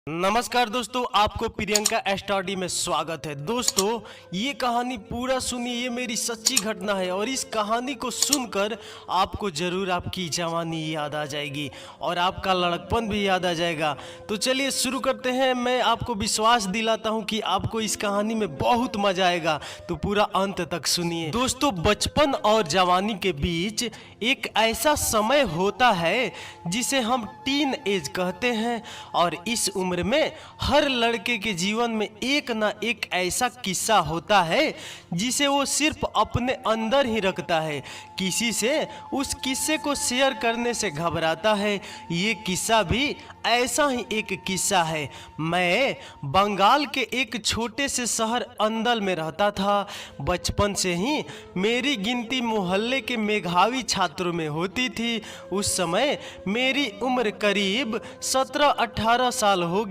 नमस्कार दोस्तों, आपको प्रियंका स्टडी में स्वागत है। दोस्तों, ये कहानी पूरा सुनिए, ये मेरी सच्ची घटना है और इस कहानी को सुनकर आपको ज़रूर आपकी जवानी याद आ जाएगी और आपका लड़कपन भी याद आ जाएगा। तो चलिए शुरू करते हैं। मैं आपको विश्वास दिलाता हूँ कि आपको इस कहानी में बहुत मजा आएगा, तो पूरा अंत तक सुनिए। दोस्तों, बचपन और जवानी के बीच एक ऐसा समय होता है जिसे हम टीन एज कहते हैं और इस उम्र में हर लड़के के जीवन में एक ना एक ऐसा किस्सा होता है जिसे वो सिर्फ अपने अंदर ही रखता है, किसी से उस किस्से को शेयर करने से घबराता है। ये किस्सा भी ऐसा ही एक किस्सा है। मैं बंगाल के एक छोटे से शहर अंदल में रहता था। बचपन से ही मेरी गिनती मोहल्ले के मेधावी छात्रों में होती थी। उस समय मेरी उम्र करीब 17-18 साल होगी।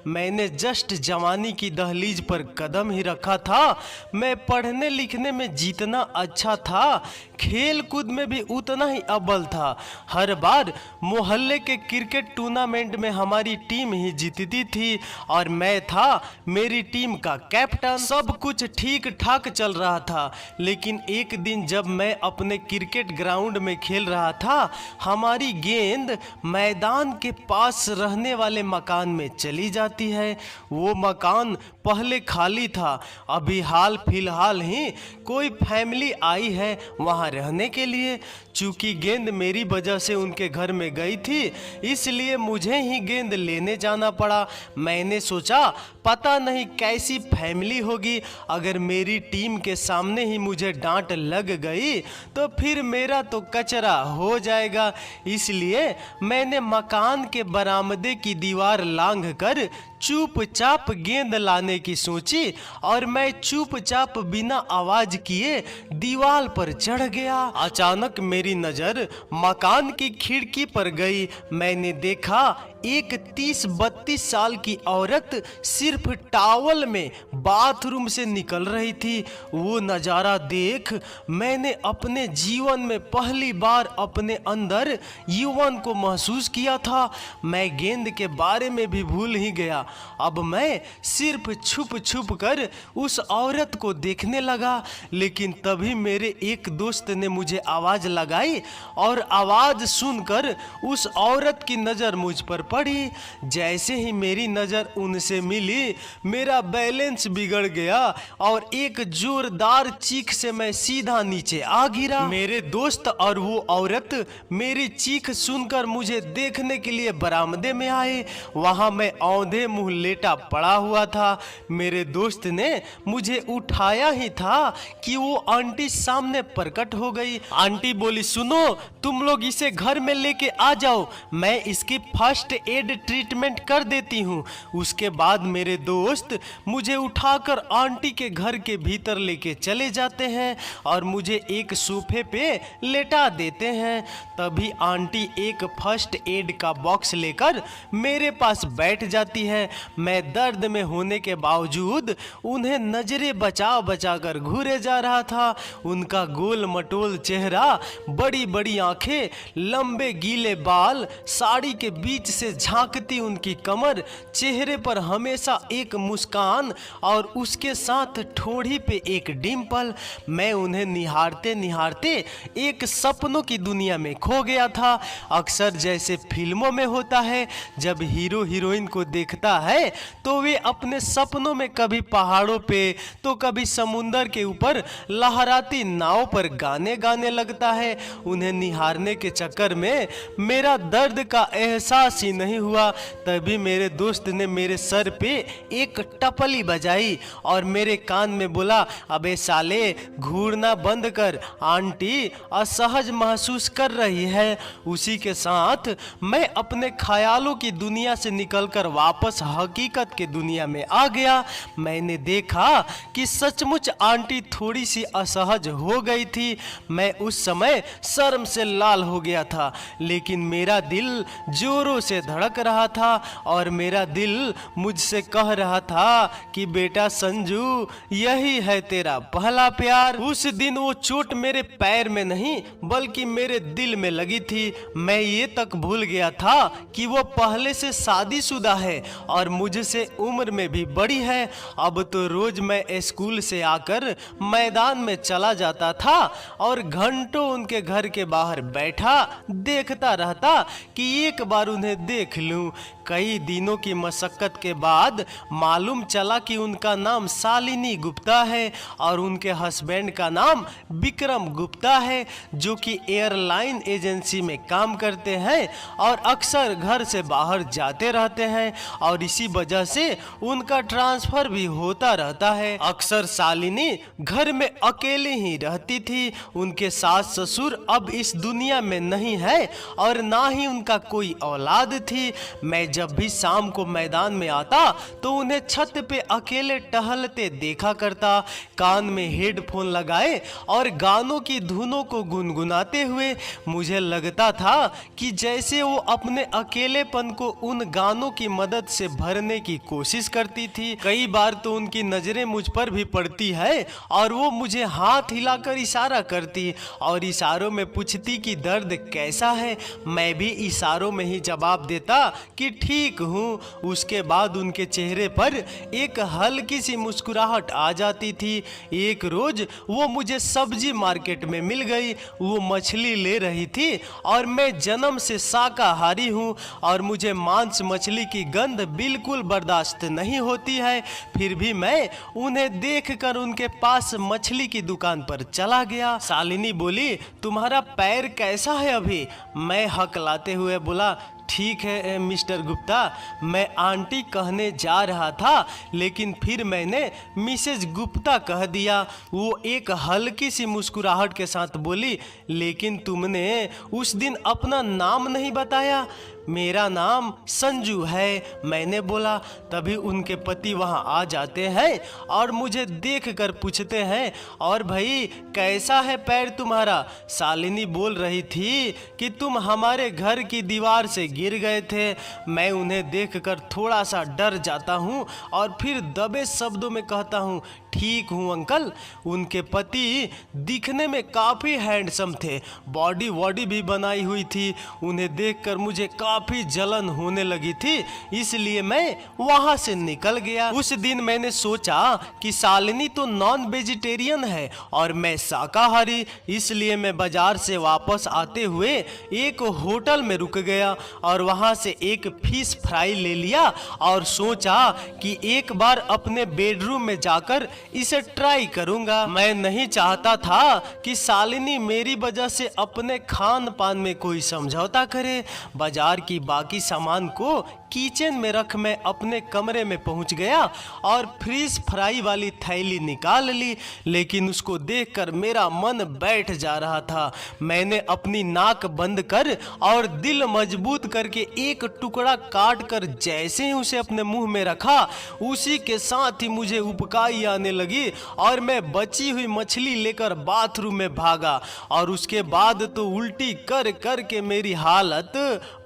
मैंने जस्ट जवानी की दहलीज पर कदम ही रखा था। मैं पढ़ने लिखने में जितना अच्छा था, खेल कूद में भी उतना ही अव्वल था। हर बार मोहल्ले के क्रिकेट टूर्नामेंट में हमारी टीम ही जीतती थी और मैं था मेरी टीम का कैप्टन। सब कुछ ठीक ठाक चल रहा था, लेकिन एक दिन जब मैं अपने क्रिकेट ग्राउंड में खेल रहा था, हमारी गेंद मैदान के पास रहने वाले मकान में चली जाती है। वो मकान पहले खाली था, अभी हाल फिलहाल ही कोई फैमिली आई है वहाँ रहने के लिए। चूंकि गेंद मेरी वजह से उनके घर में गई थी, इसलिए मुझे ही गेंद लेने जाना पड़ा। मैंने सोचा पता नहीं कैसी फैमिली होगी, अगर मेरी टीम के सामने ही मुझे डांट लग गई तो फिर मेरा तो कचरा हो जाएगा। इसलिए मैंने मकान के बरामदे की दीवार लांघ कर चुपचाप गेंद लाने की सोची और मैं चुपचाप बिना आवाज किए दीवार पर चढ़ गया। अचानक मेरी नजर मकान की खिड़की पर गई। मैंने देखा एक 30-32 साल की औरत सिर्फ टॉवल में बाथरूम से निकल रही थी। वो नज़ारा देख मैंने अपने जीवन में पहली बार अपने अंदर यौवन को महसूस किया था। मैं गेंद के बारे में भी भूल ही गया। अब मैं सिर्फ छुप छुप कर उस औरत को देखने लगा, लेकिन तभी मेरे एक दोस्त ने मुझे आवाज़ लगाई और आवाज़ सुनकर उस औरत की नज़र मुझ पर पड़ी। जैसे ही मेरी नज़र उनसे मिली, मेरा बैलेंस बिगड़ गया और एक जोरदार चीख से मैं सीधा नीचे आ गिरा। मेरे दोस्त और वो औरत मेरी चीख सुनकर मुझे देखने के लिए बरामदे में आए। वहाँ मैं औंधे मुंह लेटा पड़ा हुआ था। मेरे दोस्त ने मुझे उठाया ही था कि वो आंटी सामने प्रकट हो गई। आंटी बोली, सुनो, तुम लोग इसे घर में लेके आ जाओ, मैं इसकी फर्स्ट एड ट्रीटमेंट कर देती हूँ। उसके बाद मेरे दोस्त मुझे उठाकर आंटी के घर के भीतर लेके चले जाते हैं और मुझे एक सोफे पे लेटा देते हैं। तभी आंटी एक फर्स्ट एड का बॉक्स लेकर मेरे पास बैठ जाती है। मैं दर्द में होने के बावजूद उन्हें नजरें बचा बचा कर घूरे जा रहा था। उनका गोल मटोल चेहरा, बड़ी बड़ी आंखें, लंबे गीले बाल, साड़ी के बीच से झांकती उनकी कमर, चेहरे पर हमेशा एक मुस्कान और उसके साथ ठोड़ी पे एक डिंपल। मैं उन्हें निहारते निहारते एक सपनों की दुनिया में खो गया था। अक्सर जैसे फिल्मों में होता है, जब हीरो हीरोइन को देखता है तो वे अपने सपनों में कभी पहाड़ों पे तो कभी समुंदर के ऊपर लहराती नाव पर गाने गाने लगता है। उन्हें निहारने के चक्कर में मेरा दर्द का एहसास ही नहीं हुआ। तभी मेरे दोस्त ने मेरे सर पे एक टपली बजाई और मेरे कान में बोला, अबे साले, घूरना बंद कर, आंटी असहज महसूस कर रही है। उसी के साथ मैं अपने ख्यालों की दुनिया से निकलकर वापस हकीकत के दुनिया में आ गया। मैंने देखा कि सचमुच आंटी थोड़ी सी असहज हो गई थी। मैं उस समय शर्म से लाल हो गया था, लेकिन मेरा दिल जोरों से धड़क रहा था और मेरा दिल मुझसे कह रहा था कि बेटा संजू, यही है तेरा पहला प्यार। उस दिन वो चोट मेरे पैर में नहीं बल्कि मेरे दिल में लगी थी। मैं ये तक भूल गया था कि वो पहले से शादीशुदा है और मुझसे उम्र में भी बड़ी है। अब तो रोज मैं स्कूल से आकर मैदान में चला जाता था और घंटों उनके घर के बाहर बैठा देखता रहता कि एक बार उन्हें देख लूं। कई दिनों की मशक्कत के बाद मालूम चला कि उनका नाम शालिनी गुप्ता है और उनके हस्बैंड का नाम विक्रम गुप्ता है, जो कि एयरलाइन एजेंसी में काम करते हैं और अक्सर घर से बाहर जाते रहते हैं और इसी वजह से उनका ट्रांसफर भी होता रहता है। अक्सर शालिनी घर में अकेली ही रहती थी। उनके सास ससुर अब इस दुनिया में नहीं है और ना ही उनका कोई औलाद थी। मैं जब भी शाम को मैदान में आता तो उन्हें छत पे अकेले टहलते देखा करता, कान में हेडफोन लगाए और गानों की धुनों को गुनगुनाते हुए। मुझे लगता था कि जैसे वो अपने अकेलेपन को उन गानों की मदद से भरने की कोशिश करती थी। कई बार तो उनकी नजरें मुझ पर भी पड़ती है और वो मुझे हाथ हिलाकर इशारा करती और इशारों में पूछती कि दर्द कैसा है। मैं भी इशारों में ही जवाब देता कि ठीक हूँ। उसके बाद उनके चेहरे पर एक हल्की सी मुस्कुराहट आ जाती थी। एक रोज वो मुझे सब्जी मार्केट में मिल गई। वो मछली ले रही थी और मैं जन्म से शाकाहारी हूँ और मुझे मांस मछली की गंध बिल्कुल बर्दाश्त नहीं होती है। फिर भी मैं उन्हें देखकर उनके पास मछली की दुकान पर चला गया। शालिनी बोली, तुम्हारा पैर कैसा है अभी? मैं हकलाते हुए बोला, ठीक है मिस्टर गुप्ता। मैं आंटी कहने जा रहा था लेकिन फिर मैंने मिसेज गुप्ता कह दिया। वो एक हल्की सी मुस्कुराहट के साथ बोली, लेकिन तुमने उस दिन अपना नाम नहीं बताया। मेरा नाम संजू है, मैंने बोला। तभी उनके पति वहां आ जाते हैं और मुझे देखकर पूछते हैं, और भाई कैसा है पैर तुम्हारा? शालिनी बोल रही थी कि तुम हमारे घर की दीवार से गिर गए थे। मैं उन्हें देखकर थोड़ा सा डर जाता हूँ और फिर दबे शब्दों में कहता हूँ, ठीक हूँ अंकल। उनके पति दिखने में काफ़ी हैंडसम थे, बॉडी वॉडी भी बनाई हुई थी। उन्हें देखकर मुझे काफ़ी जलन होने लगी थी, इसलिए मैं वहाँ से निकल गया। उस दिन मैंने सोचा कि शालिनी तो नॉन वेजिटेरियन है और मैं शाकाहारी, इसलिए मैं बाजार से वापस आते हुए एक होटल में रुक गया और वहाँ से एक फिश फ्राई ले लिया और सोचा कि एक बार अपने बेडरूम में जाकर इसे ट्राई करूंगा। मैं नहीं चाहता था कि शालिनी मेरी वजह से अपने खान पान में कोई समझौता करे। बाजार की बाकी सामान को किचन में रख मैं अपने कमरे में पहुंच गया और फ्रीज फ्राई वाली थैली निकाल ली, लेकिन उसको देखकर मेरा मन बैठ जा रहा था। मैंने अपनी नाक बंद कर और दिल मजबूत करके एक टुकड़ा काट कर जैसे ही उसे अपने मुंह में रखा, उसी के साथ ही मुझे उबकाई आने लगी और मैं बची हुई मछली लेकर बाथरूम में भागा और उसके बाद तो उल्टी कर कर के मेरी हालत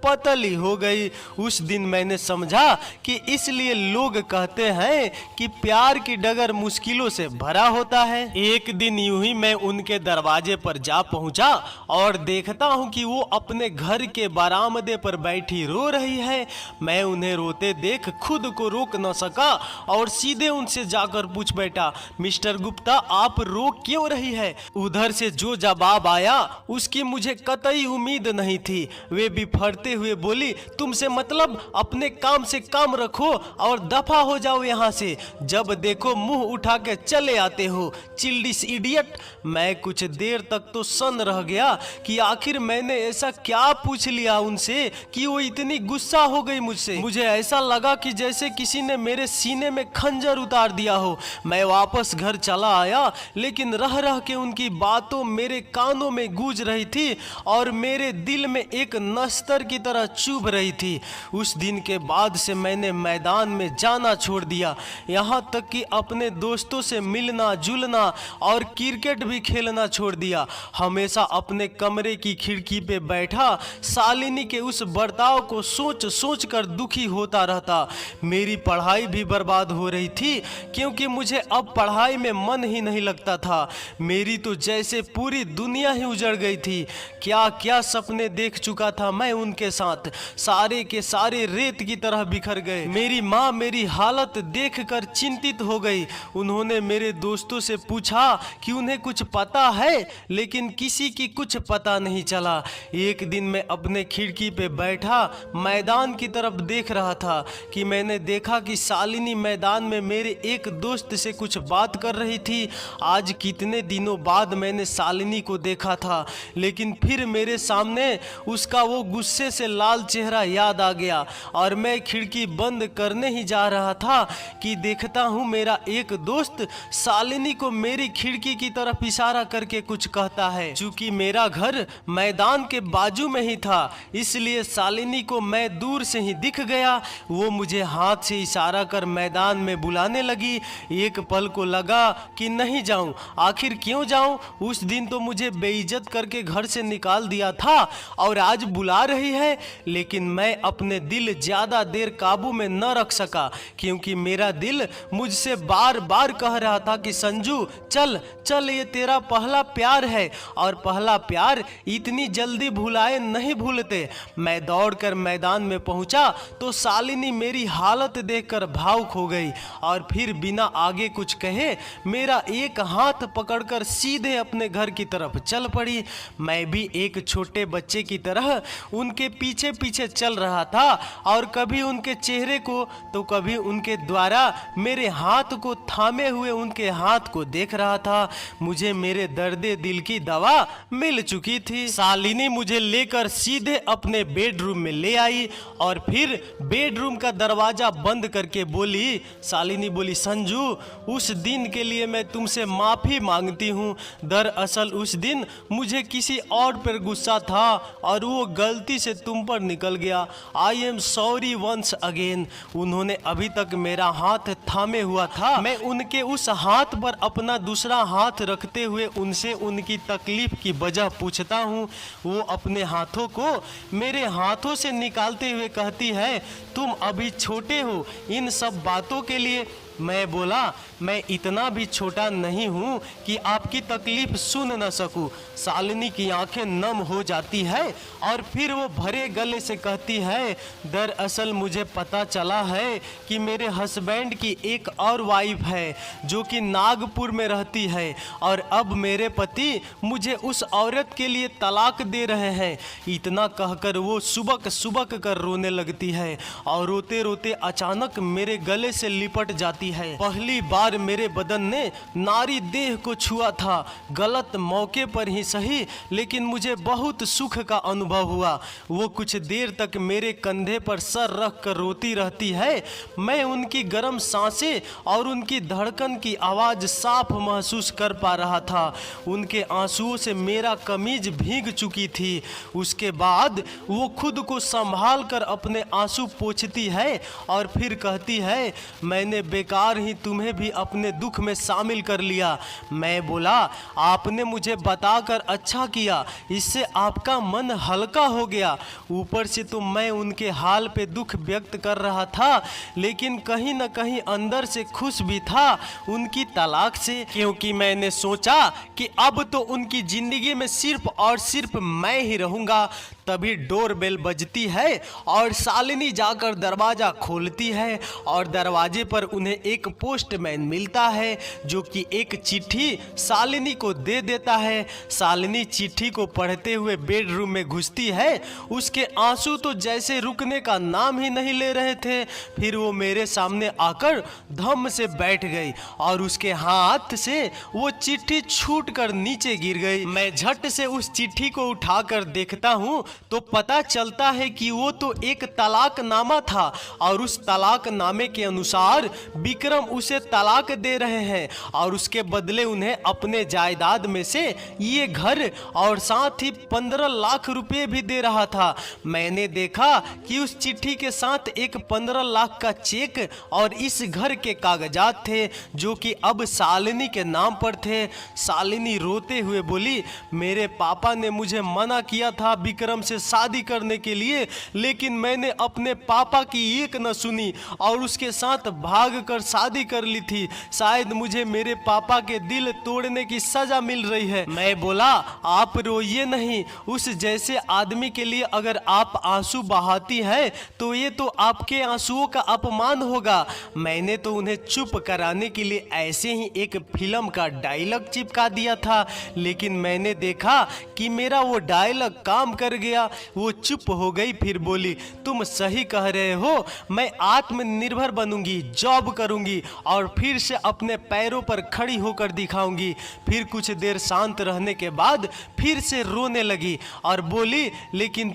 पतली हो गई। उस दिन मैंने समझा कि इसलिए लोग कहते हैं कि प्यार की डगर मुश्किलों से भरा होता है। एक दिन यूं ही मैं उनके दरवाजे पर जा पहुंचा और देखता हूं कि वो अपने घर के बरामदे पर बैठी रो रही है। मैं उन्हें रोते देख खुद को रोक न सका और सीधे उनसे जाकर पूछ बैठा, मिस्टर गुप्ता आप रो क्यों रही है? उधर से जो जवाब आया उसकी मुझे कतई उम्मीद नहीं थी। वे बिफरते हुए बोली, तुमसे मतलब अपने काम से काम रखो और दफा हो जाओ यहाँ से। जब देखो मुंह उठा के चले आते हो, चिल्डिस इडियट। मैं कुछ देर तक तो सन्न रह गया कि आखिर मैंने ऐसा क्या पूछ लिया उनसे कि वो इतनी गुस्सा हो गई मुझसे। मुझे ऐसा लगा कि जैसे किसी ने मेरे सीने में खंजर उतार दिया हो। मैं वापस घर चला आया, लेकिन रह रह के उनकी बातों मेरे कानों में गूंज रही थी और मेरे दिल में एक नस्तर की तरह चुभ रही थी। उस दिन दिन के बाद से मैंने मैदान में जाना छोड़ दिया, यहाँ तक कि अपने दोस्तों से मिलना जुलना और क्रिकेट भी खेलना छोड़ दिया। हमेशा अपने कमरे की खिड़की पे बैठा शालिनी के उस बर्ताव को सोच सोच कर दुखी होता रहता। मेरी पढ़ाई भी बर्बाद हो रही थी क्योंकि मुझे अब पढ़ाई में मन ही नहीं लगता था। मेरी तो जैसे पूरी दुनिया ही उजड़ गई थी। क्या क्या सपने देख चुका था मैं उनके साथ, सारे के सारे रेत की तरह बिखर गए। मेरी माँ मेरी हालत देखकर चिंतित हो गई। उन्होंने मेरे दोस्तों से पूछा कि उन्हें कुछ पता है, लेकिन किसी की कुछ पता नहीं चला। एक दिन मैं अपने खिड़की पे बैठा मैदान की तरफ देख रहा था कि मैंने देखा कि शालिनी मैदान में मेरे एक दोस्त से कुछ बात कर रही थी। आज कितने दिनों बाद मैंने शालिनी को देखा था, लेकिन फिर मेरे सामने उसका वो गुस्से से लाल चेहरा याद आ गया और मैं खिड़की बंद करने ही जा रहा था कि देखता हूँ मेरा एक दोस्त शालिनी को मेरी खिड़की की तरफ इशारा करके कुछ कहता है। चूंकि मेरा घर मैदान के बाजू में ही था, इसलिए शालिनी को मैं दूर से ही दिख गया। वो मुझे हाथ से इशारा कर मैदान में बुलाने लगी। एक पल को लगा कि नहीं जाऊं, आखिर क्यों जाऊं? उस दिन तो मुझे बेइज्जत करके घर से निकाल दिया था और आज बुला रही है। लेकिन मैं अपने दिल ज्यादा देर काबू में न रख सका, क्योंकि मेरा दिल मुझसे बार बार कह रहा था कि संजू चल चल, ये तेरा पहला प्यार है और पहला प्यार इतनी जल्दी भुलाए नहीं भूलते। मैं दौड़कर मैदान में पहुंचा तो शालिनी मेरी हालत देखकर भावुक हो गई और फिर बिना आगे कुछ कहे मेरा एक हाथ पकड़कर सीधे अपने घर की तरफ चल पड़ी। मैं भी एक छोटे बच्चे की तरह उनके पीछे पीछे चल रहा था और कभी उनके चेहरे को तो कभी उनके द्वारा मेरे हाथ को थामे हुए उनके हाथ को देख रहा था। मुझे मेरे दर्दे दिल की दवा मिल चुकी थी। शालिनी मुझे लेकर सीधे अपने बेडरूम में ले आई और फिर बेडरूम का दरवाजा बंद करके बोली, शालिनी बोली, संजू उस दिन के लिए मैं तुमसे माफी मांगती हूँ। दरअसल उस दिन मुझे किसी और पर गुस्सा था और वो गलती से तुम पर निकल गया। I am sorry once again. उन्होंने अभी तक मेरा हाथ थामे हुआ था। मैं उनके उस हाथ पर अपना दूसरा हाथ रखते हुए उनसे उनकी तकलीफ की वजह पूछता हूँ। वो अपने हाथों को मेरे हाथों से निकालते हुए कहती है, तुम अभी छोटे हो इन सब बातों के लिए। मैं बोला, मैं इतना भी छोटा नहीं हूँ कि आपकी तकलीफ सुन न सकूँ। शालिनी की आंखें नम हो जाती है और फिर वो भरे गले से कहती है, दरअसल मुझे पता चला है कि मेरे हस्बैंड की एक और वाइफ है जो कि नागपुर में रहती है और अब मेरे पति मुझे उस औरत के लिए तलाक दे रहे हैं। इतना कहकर वो सुबक सुबक कर रोने लगती है और रोते रोते अचानक मेरे गले से लिपट जाती है। पहली बार मेरे बदन ने नारी देह को छुआ था। गलत मौके पर ही सही, लेकिन मुझे बहुत सुख का अनुभव हुआ। वो कुछ देर तक मेरे कंधे पर सर रख कर रोती रहती है। मैं उनकी गर्म सांसें और उनकी धड़कन की आवाज साफ महसूस कर पा रहा था। उनके आंसुओं से मेरा कमीज भीग चुकी थी। उसके बाद वो खुद को संभाल कर अपने आंसू पोंछती है और फिर कहती है, मैंने बेकार ही तुम्हें भी अपने दुख में शामिल कर लिया। मैं बोला, आपने मुझे बताकर अच्छा किया, इससे आपका मन हल्का हो गया। ऊपर से तो मैं उनके हाल पे दुख व्यक्त कर रहा था, लेकिन कहीं न कहीं अंदर से खुश भी था उनकी तलाक से, क्योंकि मैंने सोचा कि अब तो उनकी जिंदगी में सिर्फ और सिर्फ मैं ही रहूंगा। तभी डोरबेल बजती है और शालिनी जाकर दरवाजा खोलती है और दरवाजे पर उन्हें एक पोस्टमैन मिलता है जो कि एक चिट्ठी शालिनी को दे देता है। शालिनी चिट्ठी को पढ़ते हुए बेडरूम में घुसती है। उसके आंसू तो जैसे रुकने का नाम ही नहीं ले रहे थे। फिर वो मेरे सामने आकर धम से बैठ गई और उसके हाथ से वो चिट्ठी छूट कर नीचे गिर गई। मैं झट से उस चिट्ठी को उठाकर देखता हूँ तो पता चलता है कि वो तो एक तलाकनामा था और उस तलाकनामे के अनुसार विक्रम उसे तलाक दे रहे हैं और उसके बदले उन्हें अपने जायदाद में से ये घर और साथ ही 15 लाख रुपए भी दे रहा था। मैंने देखा कि उस चिट्ठी के साथ एक 15 लाख का चेक और इस घर के कागजात थे जो कि अब शालिनी के नाम पर थे। शालिनी रोते हुए बोली, मेरे पापा ने मुझे मना किया था विक्रम से शादी करने के लिए, लेकिन मैंने अपने पापा की एक न सुनी और उसके साथ भागकर शादी कर ली थी। शायद मुझे मेरे पापा के दिल तोड़ने की सजा मिल रही है। मैं बोला, आप रोइए नहीं, उस जैसे आदमी के लिए अगर आप आंसू बहाती हैं तो ये तो आपके आंसुओं का अपमान होगा। मैंने तो उन्हें चुप कराने के लिए ऐसे ही एक फिल्म का डायलॉग चिपका दिया था, लेकिन मैंने देखा कि मेरा वो डायलॉग काम कर गया। वो चुप हो गई, फिर बोली, तुम सही कह रहे हो, मैं आत्मनिर्भर बनूंगी, जॉब करूंगी और फिर से अपने पैरों पर खड़ी होकर दिखाऊंगी। फिर कुछ देर शांत रहने के बाद फिर से रोने लगी और बोली, लेकिन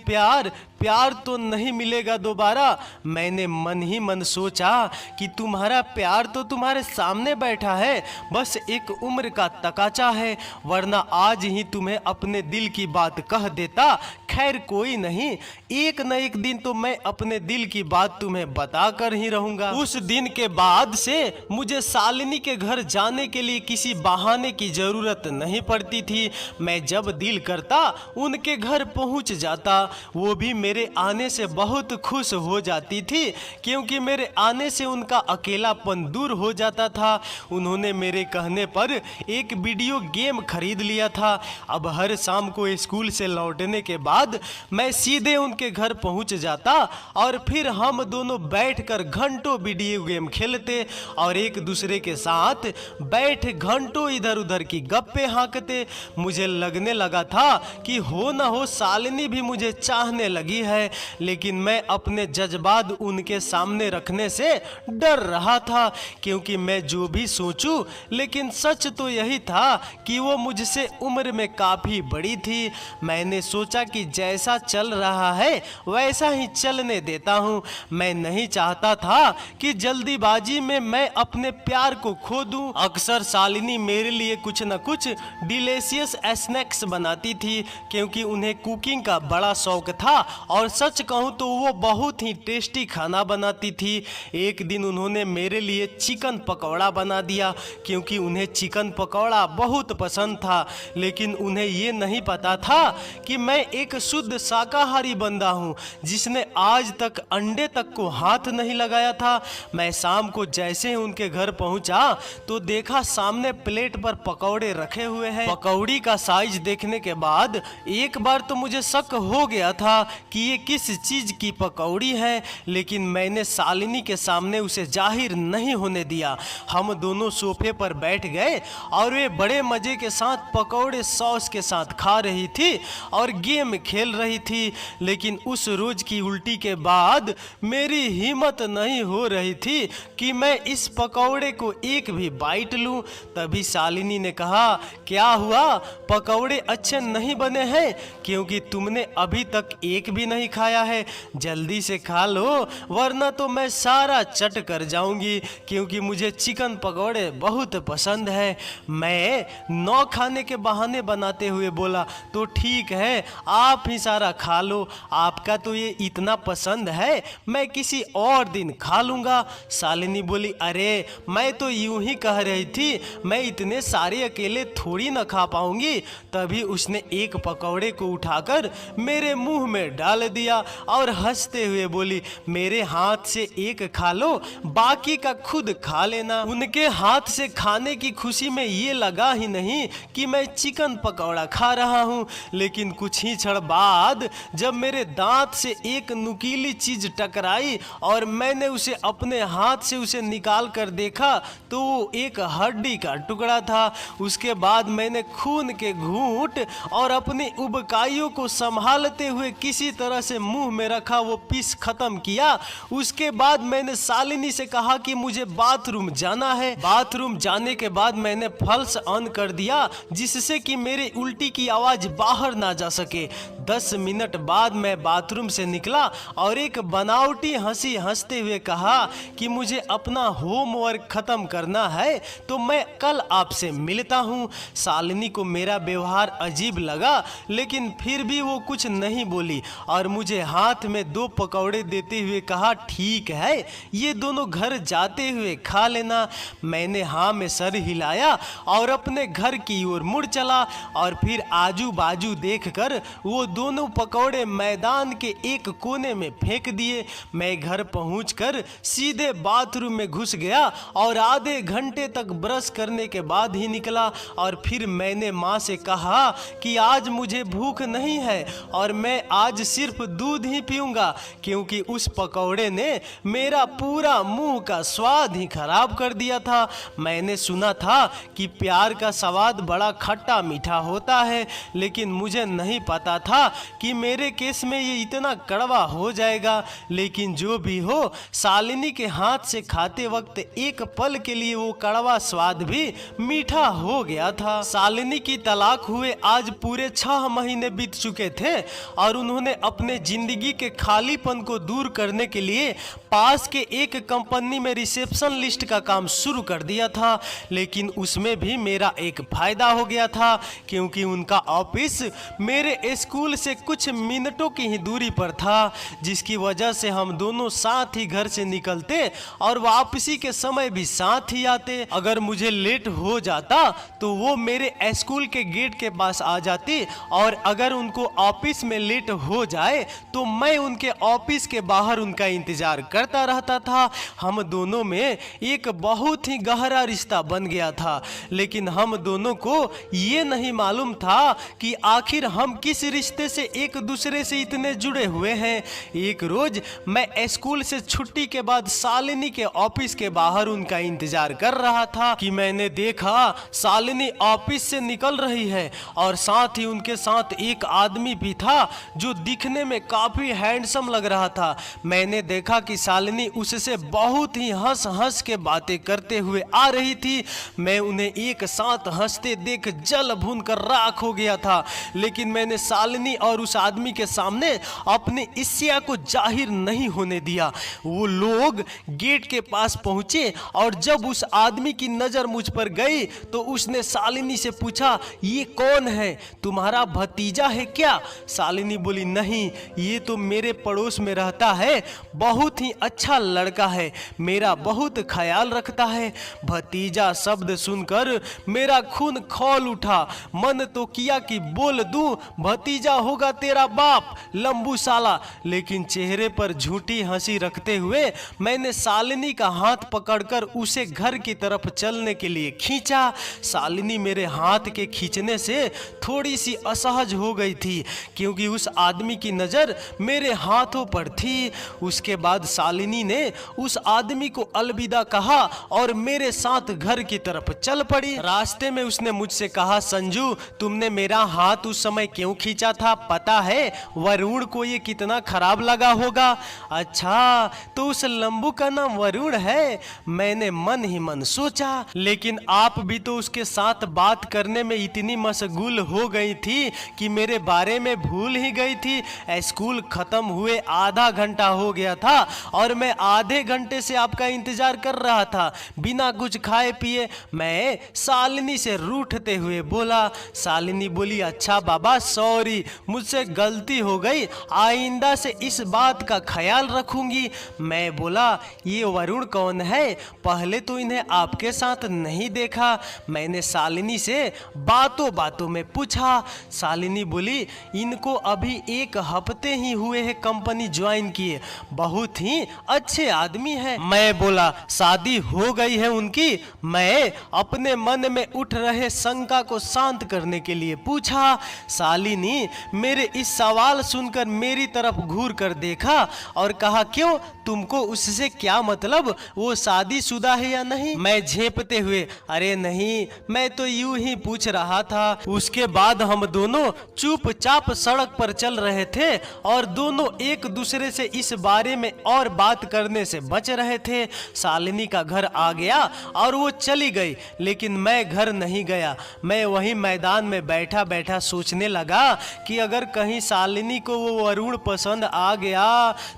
प्यार तो नहीं मिलेगा दोबारा। मैंने मन ही मन सोचा कि तुम्हारा प्यार तो तुम्हारे सामने बैठा है, बस एक उम्र का तकाचा है, वरना आज ही तुम्हें अपने दिल की बात कह देता। खैर कोई नहीं, एक न एक दिन तो मैं अपने दिल की बात तुम्हें बता कर ही रहूंगा। उस दिन के बाद से मुझे शालिनी के घर जाने के लिए किसी बहाने की जरूरत नहीं पड़ती थी। मैं जब दिल करता उनके घर पहुंच जाता। वो भी मेरे आने से बहुत खुश हो जाती थी, क्योंकि मेरे आने से उनका अकेलापन दूर हो जाता था। उन्होंने मेरे कहने पर एक वीडियो गेम खरीद लिया था। अब हर शाम को स्कूल से लौटने के बाद मैं सीधे उनके घर पहुंच जाता और फिर हम दोनों बैठकर घंटों वीडियो गेम खेलते और एक दूसरे के साथ बैठ घंटों इधर उधर की गप्पे हाँकते। मुझे लगने लगा था कि हो न हो शालिनी भी मुझे चाहने लगी है, लेकिन मैं अपने जज्बात उनके सामने रखने से डर रहा था, क्योंकि मैं जो भी सोचूं, लेकिन सच तो यही था कि वो मुझसे उम्र में काफी बड़ी थी। मैंने सोचा कि जैसा चल रहा है वैसा ही चलने देता हूँ। मैं नहीं चाहता था कि जल्दीबाजी में मैं अपने प्यार को खो दूं। अक्सर शालिनी मेरे लिए कुछ न कुछ डिलीशियस स्नैक्स बनाती थी, क्योंकि उन्हें कुकिंग का बड़ा शौक था और सच कहूँ तो वो बहुत ही टेस्टी खाना बनाती थी। एक दिन उन्होंने मेरे लिए चिकन पकौड़ा बना दिया, क्योंकि उन्हें चिकन पकौड़ा बहुत पसंद था, लेकिन उन्हें ये नहीं पता था कि मैं एक शुद्ध शाकाहारी बंदा हूँ जिसने आज तक अंडे तक को हाथ नहीं लगाया था। मैं शाम को जैसे ही उनके घर पहुंचा तो देखा सामने प्लेट पर पकौड़े रखे हुए हैं। पकौड़ी का साइज देखने के बाद एक बार तो मुझे शक हो गया था कि ये किस चीज की पकौड़ी है, लेकिन मैंने शालिनी के सामने उसे जाहिर नहीं होने दिया। हम दोनों सोफे पर बैठ गए और वे बड़े मजे के साथ पकौड़े सॉस के साथ खा रही थी और गेम खेल रही थी। लेकिन उस रोज की उल्टी के बाद मेरी हिम्मत नहीं हो रही थी कि मैं इस पकौड़े को एक भी बाइट लूं। तभी शालिनी ने कहा, क्या हुआ, पकौड़े अच्छे नहीं बने हैं? क्योंकि तुमने अभी तक एक भी नहीं खाया है, जल्दी से खा लो वरना तो मैं सारा चट कर जाऊंगी, क्योंकि मुझे चिकन पकौड़े बहुत पसंद है। मैं नौ खाने के बहाने बनाते हुए बोला, तो ठीक है आप ही सारा खा लो, आपका तो ये इतना पसंद है, मैं किसी और दिन खा लूंगा। शालिनी बोली, अरे मैं तो यूं ही कह रही थी, मैं इतने सारे अकेले थोड़ी न खा पाऊंगी। तभी उसने एक पकौड़े को उठाकर मेरे मुंह में डाल दिया और हंसते हुए बोली, मेरे हाथ से एक खा लो, बाकी का खुद खा लेना। उनके हाथ से खाने की खुशी में ये लगा ही नहीं कि मैं चिकन पकौड़ा खा रहा हूँ, लेकिन कुछ ही क्षण बाद जब मेरे दांत से एक नुकीली चीज टकराई और मैंने उसे अपने हाथ से उसे निकाल कर देखा तो वो एक हड्डी का टुकड़ा था। उसके बाद मैंने खून के घूंट और अपनी उबकाइयों को संभालते हुए किसी तरह से मुंह में रखा वो पीस खत्म किया। उसके बाद मैंने शालिनी से कहा कि मुझे बाथरूम जाना है। बाथरूम जाने के बाद मैंने फल्स ऑन कर दिया जिससे कि मेरी उल्टी की आवाज बाहर ना जा सके। 10 मिनट बाद मैं बाथरूम से निकला और एक बनावटी हंसी हंसते हुए कहा कि मुझे अपना होमवर्क खत्म करना है तो मैं कल आपसे मिलता हूँ। शालिनी को मेरा व्यवहार अजीब लगा, लेकिन फिर भी वो कुछ नहीं बोली और मुझे हाथ में 2 पकौड़े देते हुए कहा ठीक है, ये दोनों घर जाते हुए खा लेना। मैंने हाँ में सर हिलाया और अपने घर की ओर मुड़ चला और फिर आजू बाजू देखकर वो दोनों पकौड़े मैदान के एक कोने में फेंक दिए। मैं घर पहुंचकर सीधे बाथरूम में घुस गया और आधे घंटे तक ब्रश करने के बाद ही निकला और फिर मैंने माँ से कहा कि आज मुझे भूख नहीं है और मैं आज सिर्फ दूध ही पीऊंगा, क्योंकि उस पकौड़े ने मेरा पूरा मुंह का स्वाद ही खराब कर दिया था। मैंने सुना था कि प्यार का स्वाद बड़ा खट्टा मीठा होता है, लेकिन मुझे नहीं पता था कि मेरे केस में ये इतना कड़वा हो जाएगा। लेकिन जो भी हो, शालिनी के हाथ से खाते वक्त एक पल के लिए वो कड़वा स्वाद भी मीठा हो गया था। शालिनी की तलाक हुए आज पूरे 6 महीने बीत चुके थे और उन्होंने अपने जिंदगी के खालीपन को दूर करने के लिए पास के एक कंपनी में रिसेप्शन लिस्ट का काम शुरू कर दिया था। लेकिन उसमें भी मेरा एक फायदा हो गया था, क्योंकि उनका ऑफिस मेरे स्कूल से कुछ मिनटों की ही दूरी पर था, जिसकी वजह से हम दोनों साथ ही घर से निकलते और वापसी के समय भी साथ ही आते। अगर मुझे लेट हो जाता तो वो मेरे स्कूल के गेट के पास आ जाती और अगर उनको ऑफिस में लेट हो जाए तो मैं उनके ऑफिस के बाहर उनका इंतजार करता रहता था। हम दोनों में एक बहुत ही गहरा रिश्ता बन गया था, लेकिन हम दोनों को ये नहीं मालूम था कि आखिर हम किस रिश्ते से एक दूसरे से इतने जुड़े हुए हैं। एक रोज मैं स्कूल से छुट्टी के बाद शालिनी के ऑफिस के बाहर उनका इंतजार कर रहा था कि मैंने देखा शालिनी ऑफिस से निकल रही है और साथ ही उनके साथ एक आदमी भी था जो दिखने में काफी हैंडसम लग रहा था। मैंने देखा कि शालिनी उससे बहुत ही हंस हंस के बातें करते हुए आ रही थी। मैं उन्हें एक साथ हंसते देख जल भून कर राख हो गया था, लेकिन मैंने शालिनी और उस आदमी के सामने अपनी ईर्ष्या को जाहिर नहीं होने दिया। वो लोग गेट के पास पहुंचे और जब उस आदमी की नजर मुझ पर गई तो उसने शालिनी से पूछा, ये कौन है, तुम्हारा भतीजा है क्या? शालिनी बोली, नहीं, ये तो मेरे पड़ोस में रहता है, बहुत ही अच्छा लड़का है, मेरा बहुत ख्याल रखता है। भतीजा शब्द सुनकर मेरा खून खौल उठा। मन तो किया कि बोल दूं, भतीजा होगा तेरा बाप, लंबू साला, लेकिन चेहरे पर झूठी हंसी रखते हुए मैंने शालिनी का हाथ पकड़कर उसे घर की तरफ चलने के लिए खींचा। शालिनी मेरे हाथ के खींचने से थोड़ी सी असहज हो गई थी, क्योंकि उस आदमी की नजर मेरे हाथों पर थी। उसके बाद शालिनी ने उस आदमी को अलविदा कहा और मेरे साथ घर की तरफ चल पड़ी। रास्ते में उसने मुझसे कहा, संजू, तुमने मेरा हाथ उस समय क्यों खींचा था पता है? वरुण को ये कितना खराब लगा होगा। अच्छा, तो उस लंबू का नाम वरुण है? मैंने मन ही मन सोचा। लेकिन आप भी तो उसके साथ बात करने में इतनी मशगूल हो गई थी कि मेरे बारे में भूल ही गई थी। स्कूल खत्म हुए आधा घंटा हो गया था और मैं आधे घंटे से आपका इंतजार कर रहा था बिना कुछ खाए पिए। मैं शालिनी से रूठते हुए बोला। शालिनी बोली, अच्छा बाबा, सॉरी, मुझसे गलती हो गई, आइंदा से इस बात का ख्याल रखूंगी। मैं बोला, ये वरुण कौन है? पहले तो इन्हें आपके साथ नहीं देखा। मैंने शालिनी से बातों बातों में पूछा। शालिनी बोली, इनको अभी 1 हफ्ते ही हुए हैं कंपनी ज्वाइन किए, बहुत ही अच्छे आदमी हैं। मैं बोला, शादी हो गई है उनकी? मैं अपने मन में उठ रहे शंका को शांत करने के लिए पूछा। शालिनी मेरे इस सवाल सुनकर मेरी तरफ घूर कर देखा और कहा, क्यों, तुमको उससे क्या मतलब? वो शादीशुदा है या नहीं? मैं झेपते हुए, अरे नहीं, मैं तो यूं ही पूछ रहा था। उसके बाद हम दोनों चुपचाप सड़क पर चल रहे थे और दोनों एक दूसरे से इस बारे में और बात करने से बच रहे थे। शालिनी का घर आ गया और वो चली गई, लेकिन मैं घर नहीं गया। मैं वहीं मैदान में बैठा बैठा सोचने लगा कि कि अगर कहीं शालिनी को वो वरुण पसंद आ गया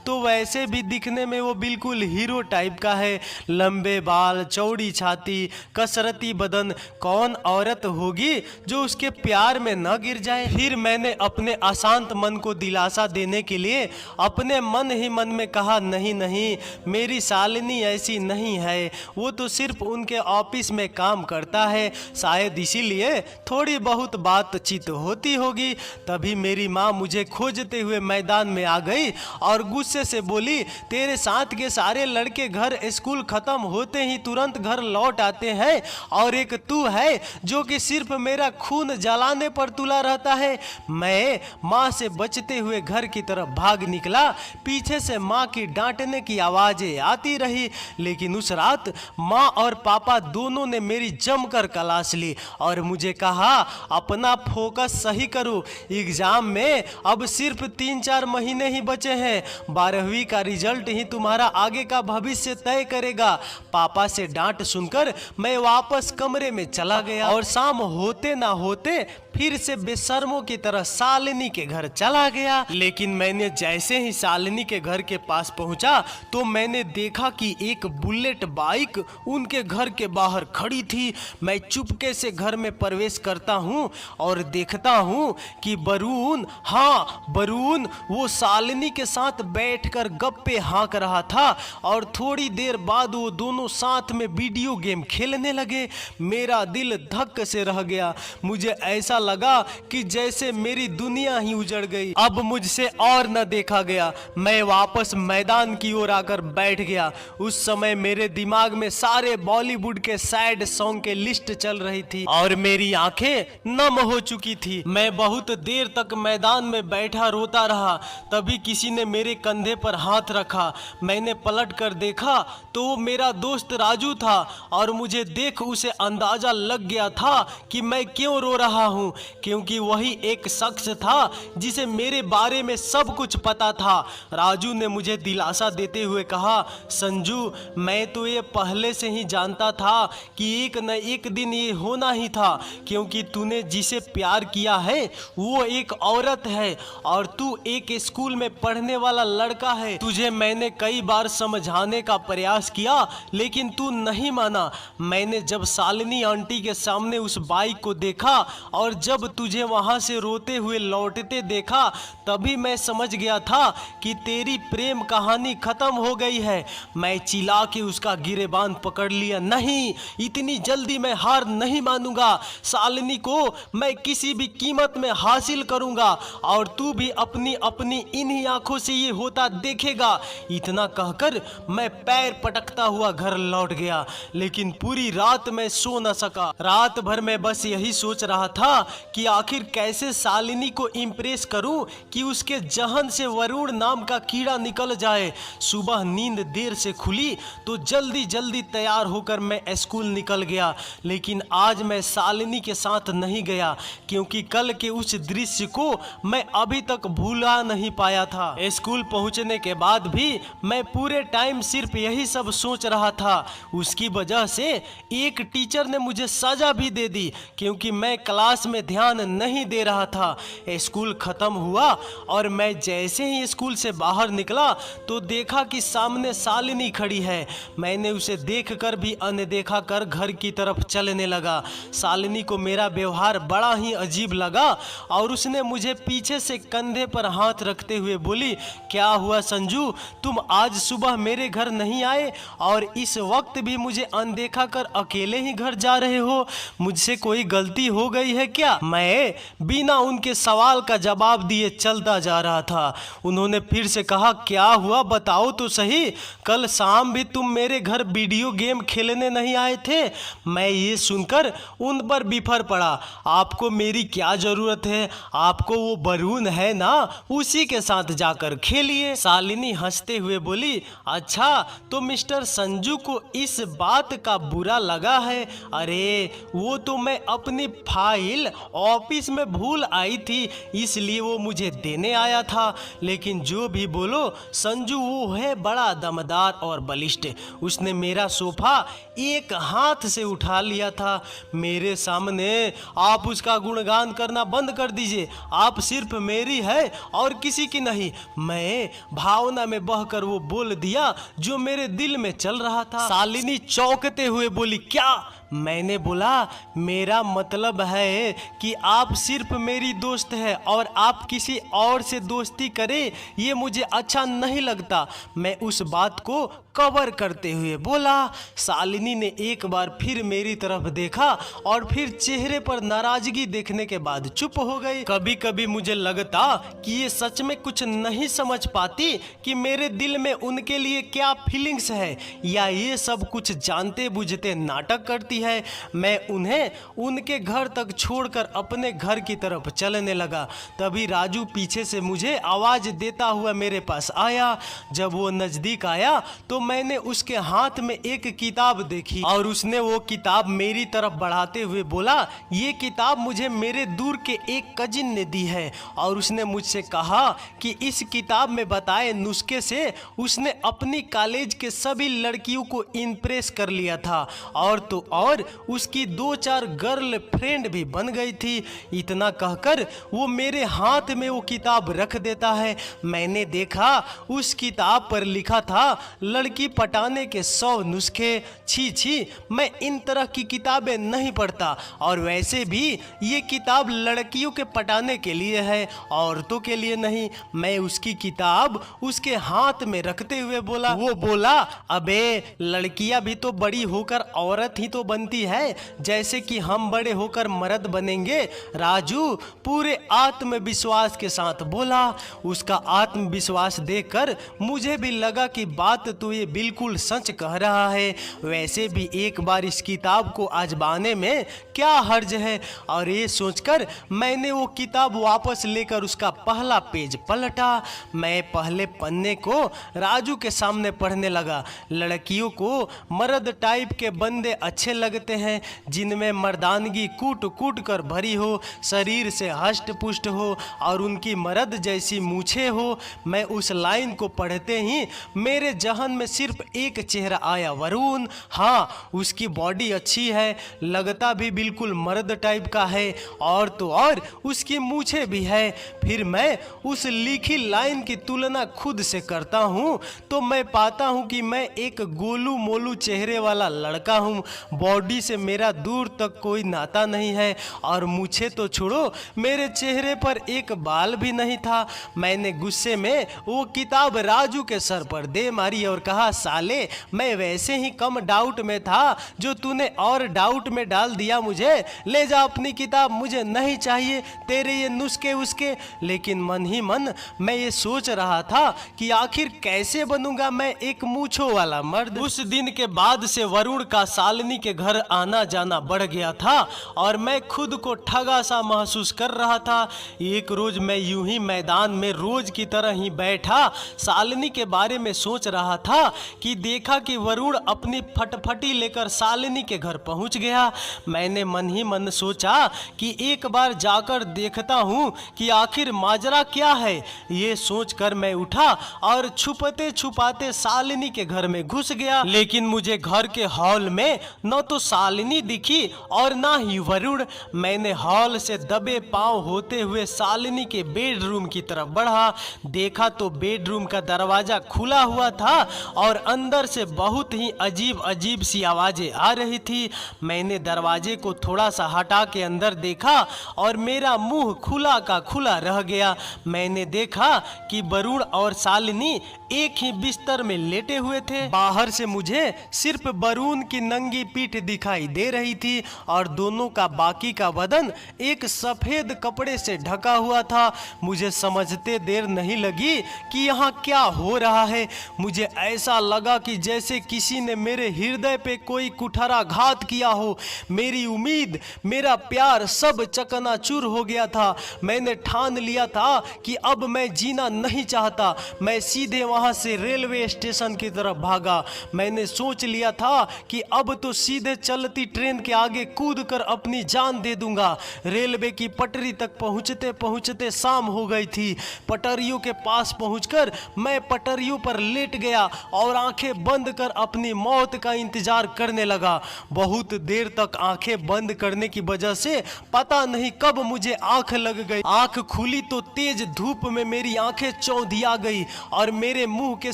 तो वैसे भी दिखने में वो बिल्कुल हीरो टाइप का है, लंबे बाल, चौड़ी छाती, कसरती बदन, कौन औरत होगी जो उसके प्यार में न गिर जाए। फिर मैंने अपने अशांत मन को दिलासा देने के लिए अपने मन ही मन में कहा, नहीं नहीं, मेरी शालिनी ऐसी नहीं है, वो तो सिर्फ उनके ऑफिस में काम करता है, शायद इसीलिए थोड़ी बहुत बातचीत होती होगी। तभी मेरी माँ मुझे खोजते हुए मैदान में आ गई और गुस्से से बोली, तेरे साथ के सारे लड़के घर स्कूल खत्म होते ही तुरंत घर लौट आते हैं और एक तू है जो कि सिर्फ मेरा खून जलाने पर तुला रहता है। मैं माँ से बचते हुए घर की तरफ भाग निकला। पीछे से माँ की डांटने की आवाजें आती रही, लेकिन उस रात माँ और पापा दोनों ने मेरी जमकर क्लास ली और मुझे कहा, अपना फोकस सही करो, एग्जाम में अब सिर्फ 3-4 महीने ही बचे हैं, 12वीं का रिजल्ट ही तुम्हारा आगे का भविष्य तय करेगा। पापा से डांट सुनकर मैं वापस कमरे में चला गया और शाम होते ना होते फिर से बेशर्मों की तरह शालिनी के घर चला गया। लेकिन मैंने जैसे ही शालिनी के घर के पास पहुंचा तो मैंने देखा कि एक बुलेट बाइक उनके घर के बाहर खड़ी थी। मैं चुपके से घर में प्रवेश करता हूं और देखता हूं कि वरुण, हाँ वरुण, वो शालिनी के साथ बैठकर गप्पे हाँक रहा था और थोड़ी देर बाद वो दोनों साथ में वीडियो गेम खेलने लगे। मेरा दिल धक से रह गया। मुझे ऐसा लगा कि जैसे मेरी दुनिया ही उजड़ गई, अब मुझसे और न देखा गया। मैं वापस मैदान की ओर आकर बैठ गया। उस समय मेरे दिमाग में सारे बॉलीवुड के सैड सॉन्ग के लिस्ट चल रही थी और मेरी आंखें नम हो चुकी थी। मैं बहुत देर तक मैदान में बैठा रोता रहा। तभी किसी ने मेरे कंधे पर हाथ रखा। मैंने पलट कर देखा तो वो मेरा दोस्त राजू था और मुझे देख उसे अंदाजा लग गया था कि मैं क्यों रो रहा हूँ, क्योंकि वही एक शख्स था जिसे मेरे बारे में सब कुछ पता था। राजू ने मुझे दिलासा देते हुए कहा, संजू, मैं तो ये पहले से ही जानता था कि एक न एक दिन ये होना ही था, क्योंकि तूने जिसे प्यार किया है वो एक औरत है और तू एक स्कूल में पढ़ने वाला लड़का है। तुझे मैंने कई बार समझाने का प्रयास किया लेकिन तू नहीं माना। मैंने जब शालिनी आंटी के सामने उस बाइक को देखा और जब तुझे वहां से रोते हुए लौटते देखा तभी मैं समझ गया था कि तेरी प्रेम कहानी खत्म हो गई है। मैं चिल्ला के उसका गिरेबान पकड़ लिया, नहीं, इतनी जल्दी मैं हार नहीं मानूंगा। शालिनी को मैं किसी भी कीमत में हासिल करूंगा और तू भी अपनी अपनी इन्हीं आंखों से ये होता देखेगा। इतना कहकर मैं पैर पटकता हुआ घर लौट गया, लेकिन पूरी रात मैं सो न सका। रात भर मैं बस यही सोच रहा था कि आखिर कैसे शालिनी को इम्प्रेस करूं कि उसके जहन से वरुण नाम का कीड़ा निकल जाए। सुबह नींद देर से खुली तो जल्दी जल्दी तैयार होकर मैं स्कूल निकल गया, लेकिन आज मैं शालिनी के साथ नहीं गया क्योंकि कल के उस दृश्य को मैं अभी तक भूला नहीं पाया था। स्कूल पहुंचने के बाद भी मैं पूरे टाइम सिर्फ यही सब सोच रहा था। उसकी वजह से एक टीचर ने मुझे सजा भी दे दी क्योंकि मैं क्लास में ध्यान नहीं दे रहा था। स्कूल खत्म हुआ और मैं जैसे ही स्कूल से बाहर निकला तो देखा कि सामने शालिनी खड़ी है। मैंने उसे देखकर भी अनदेखा कर घर की तरफ चलने लगा। शालिनी को मेरा व्यवहार बड़ा ही अजीब लगा और उसने मुझे पीछे से कंधे पर हाथ रखते हुए बोली, क्या हुआ संजू, तुम आज सुबह मेरे घर नहीं आए और इस वक्त भी मुझे अनदेखा कर अकेले ही घर जा रहे हो? मुझसे कोई गलती हो गई है क्या? मैं बिना उनके सवाल का जवाब दिए चलता जा रहा था। उन्होंने फिर से कहा, क्या हुआ बताओ तो सही, कल शाम भी तुम मेरे घर वीडियो गेम खेलने नहीं आए थे? मैं ये सुनकर उन पर बिफर पड़ा। आपको मेरी क्या जरूरत है, आपको वो वरुण है ना, उसी के साथ जाकर खेलिए। शालिनी हंसते हुए बोली, अच्छा तो मिस्टर संजू को इस बात का बुरा लगा है? अरे वो तो मैं अपनी फाइल ऑफिस में भूल आई थी इसलिए वो मुझे देने आया था। लेकिन जो भी बोलो, संजू वो है बड़ा दमदार और बलिष्ठ। उसने मेरा सोफा एक हाथ से उठा लिया था। मेरे सामने आप उसका गुणगान करना बंद कर दीजिए। आप सिर्फ मेरी है और किसी की नहीं। मैं भावना में बहकर वो बोल दिया जो मेरे दिल में चल रहा था। शालिनी चौंकते हुए बोली, क्या? मैंने बोला, मेरा मतलब है कि आप सिर्फ मेरी दोस्त है और आप किसी और से दोस्ती करें ये मुझे अच्छा नहीं लगता। मैं उस बात को कवर करते हुए बोला। शालिनी ने एक बार फिर मेरी तरफ देखा और फिर चेहरे पर नाराजगी देखने के बाद चुप हो गई। कभी कभी मुझे लगता कि ये सच में कुछ नहीं समझ पाती कि मेरे दिल में उनके लिए क्या फीलिंग्स है, या ये सब कुछ जानते बुझते नाटक करती है। मैं उन्हें उनके घर तक छोड़कर अपने घर की तरफ चलने लगा। तभी राजू पीछे से मुझे आवाज देता हुआ मेरे पास आया। जब वो नजदीक आया तो मैंने उसके हाथ में एक किताब देखी और उसने वो किताब मेरी तरफ बढ़ाते हुए बोला, ये किताब मुझे मेरे दूर के एक कजिन ने दी है और उसने मुझसे कहा कि इस किताब में बताए नुस्खे से उसने अपनी कॉलेज के सभी लड़कियों को इम्प्रेस कर लिया था और तो और उसकी 2-4 गर्ल फ्रेंड भी बन गई थी। इतना कहकर वो मेरे हाथ में वो किताब रख देता है। मैंने देखा उस किताब पर लिखा था लड़की पटाने के 100 नुस्खे। छी छी, मैं इन तरह की किताबें नहीं पढ़ता और वैसे भी ये किताब लड़कियों के पटाने के लिए है, औरतों के लिए नहीं। मैं उसकी किताब उसके हाथ में रखते हुए बोला। वो बोला, अबे लड़कियां भी तो बड़ी होकर औरत ही तो बनती है, जैसे कि हम बड़े होकर मर्द बनेंगे। राजू पूरे आत्मविश्वास के साथ बोला। उसका आत्मविश्वास देखकर मुझे भी लगा कि बात तो ये बिल्कुल सच कह रहा है। वैसे भी एक बार इस किताब को आजमाने में क्या हर्ज है। और ये सोचकर मैंने वो किताब वापस लेकर उसका पहला पेज पलटा। मैं पहले पन्ने को राजू के सामने पढ़ने लगा। लड़कियों को मर्द टाइप के बंदे अच्छे लगते हैं, जिनमें मर्दानगी कूट कूट कर भरी हो, शरीर से हष्ट पुष्ट हो और उनकी मर्द जैसी मूछें हो। मैं उस लाइन को पढ़ते ही मेरे जहन में सिर्फ एक चेहरा आया, वरुण। हाँ, उसकी बॉडी अच्छी है, लगता भी बिल्कुल मर्द टाइप का है और तो और उसकी मूछें भी है। फिर मैं उस लिखी लाइन की तुलना खुद से करता हूँ तो मैं पाता हूँ कि मैं एक गोलू मोलू चेहरे वाला लड़का हूँ। बॉडी से मेरा दूर तक कोई नाता नहीं है और मूछें तो छोड़ो, मेरे चेहरे पर एक बाल भी नहीं था। मैंने गुस्से में वो किताब राजू के सर पर दे मारी और कहा, साले मैं वैसे ही कम डाउट में था जो तूने और डाउट में डाल दिया मुझे। ले जा अपनी किताब, मुझे नहीं चाहिए तेरे ये नुस्खे उसके। लेकिन मन ही मन मैं ये सोच रहा था कि आखिर कैसे बनूंगा मैं एक मूछों वाला मर्द। उस दिन के बाद से वरुण का शालिनी के घर आना जाना बढ़ गया था और मैं खुद को ठगा सा महसूस कर रहा था। एक रोज मैं यूं ही मैदान में रोज की तरह ही बैठा शालिनी के बारे में सोच रहा था कि देखा कि वरुण अपनी फटफटी लेकर शालिनी के घर पहुंच गया। मैंने मन ही मन सोचा कि एक बार जाकर देखता हूं कि आखिर माजरा क्या है। ये सोचकर मैं उठा और छुपते छुपाते शालिनी के घर में घुस गया। लेकिन मुझे घर के हॉल में न तो शालिनी दिखी और ना ही वरुण। मैंने हॉल से दबे पांव होते हुए शालिनी के बेडरूम की तरफ बढ़ा। देखा तो बेडरूम का दरवाजा खुला हुआ था और अंदर से बहुत ही अजीब अजीब सी आवाजें आ रही थी। मैंने दरवाजे को थोड़ा सा हटा के अंदर देखा और मेरा मुंह खुला का खुला रह गया। मैंने देखा कि वरुण और शालिनी एक ही बिस्तर में लेटे हुए थे। बाहर से मुझे सिर्फ वरुण की नंगी पीठ दिखाई दे रही थी और दोनों का बाकी का बदन एक सफेद कपड़े से ढका हुआ था। मुझे समझते देर नहीं लगी कि यहाँ क्या हो रहा है। मुझे ऐसा लगा कि जैसे किसी ने मेरे हृदय पे कोई कुठारा घात किया हो। मेरी उम्मीद, मेरा प्यार सब चकनाचूर हो गया था। मैंने ठान लिया था कि अब मैं जीना नहीं चाहता। मैं सीधे वहां वहां से रेलवे स्टेशन की तरफ भागा। मैंने सोच लिया था कि अब तो सीधे चलती ट्रेन के आगे कूदकर अपनी जान दे दूंगा। रेलवे की पटरी तक पहुंचते पहुंचते शाम हो गई थी। पटरियों के पास पहुंचकर मैं पटरियों पर लेट गया और आंखें बंद कर अपनी मौत का इंतजार करने लगा। बहुत देर तक आंखें बंद करने की वजह से पता नहीं कब मुझे आंख लग गई। आंख खुली तो तेज धूप में मेरी आंखें चौंधिया गई और मेरे मुंह के